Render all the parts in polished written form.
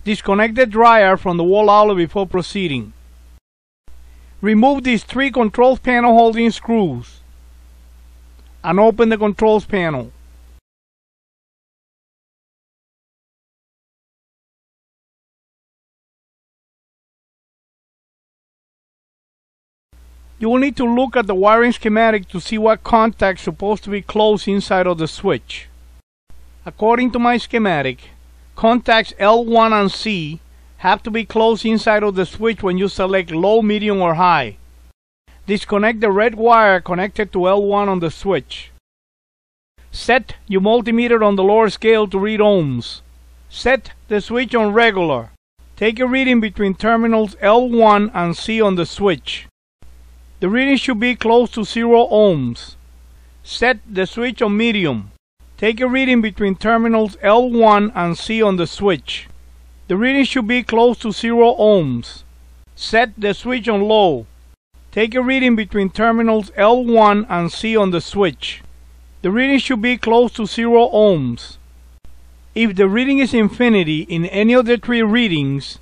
Disconnect the dryer from the wall outlet before proceeding. Remove these 3 controls panel holding screws and open the controls panel. You will need to look at the wiring schematic to see what contacts are supposed to be closed inside of the switch. According to my schematic, contacts L1 and C have to be closed inside of the switch when you select low, medium, or high. Disconnect the red wire connected to L1 on the switch. Set your multimeter on the lower scale to read ohms. Set the switch on regular. Take a reading between terminals L1 and C on the switch. The reading should be close to 0 ohms. Set the switch on medium. Take a reading between terminals L1 and C on the switch. The reading should be close to 0 ohms. Set the switch on low. Take a reading between terminals L1 and C on the switch. The reading should be close to 0 ohms. If the reading is infinity in any of the 3 readings,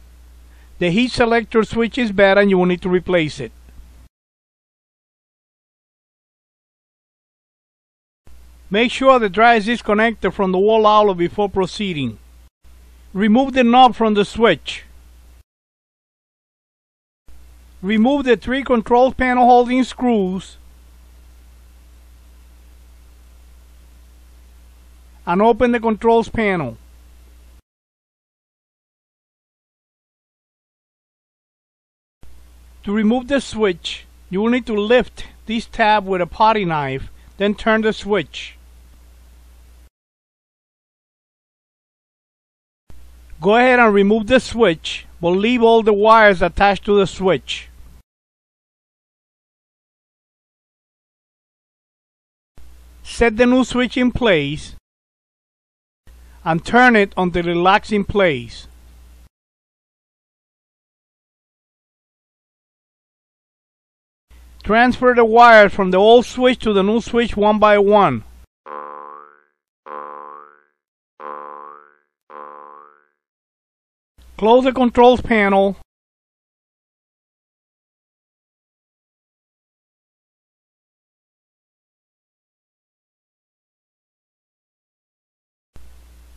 the heat selector switch is bad and you will need to replace it. Make sure the dryer is disconnected from the wall outlet before proceeding. Remove the knob from the switch. Remove the 3 control panel holding screws and open the controls panel. To remove the switch, you will need to lift this tab with a potty knife, then turn the switch. Go ahead and remove the switch, but leave all the wires attached to the switch. Set the new switch in place and turn it until it locks in place. Transfer the wires from the old switch to the new switch one by one. Close the controls panel.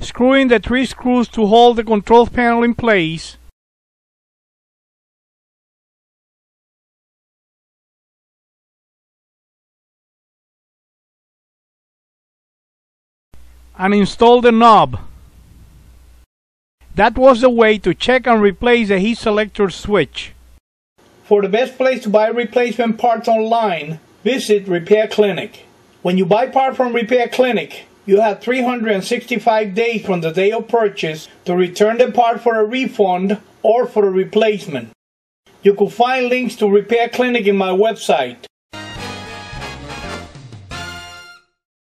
Screw in the 3 screws to hold the controls panel in place. And install the knob. That was the way to check and replace the heat selector switch. For the best place to buy replacement parts online, visit Repair Clinic. When you buy parts from Repair Clinic, you have 365 days from the day of purchase to return the part for a refund or for a replacement. You can find links to Repair Clinic in my website.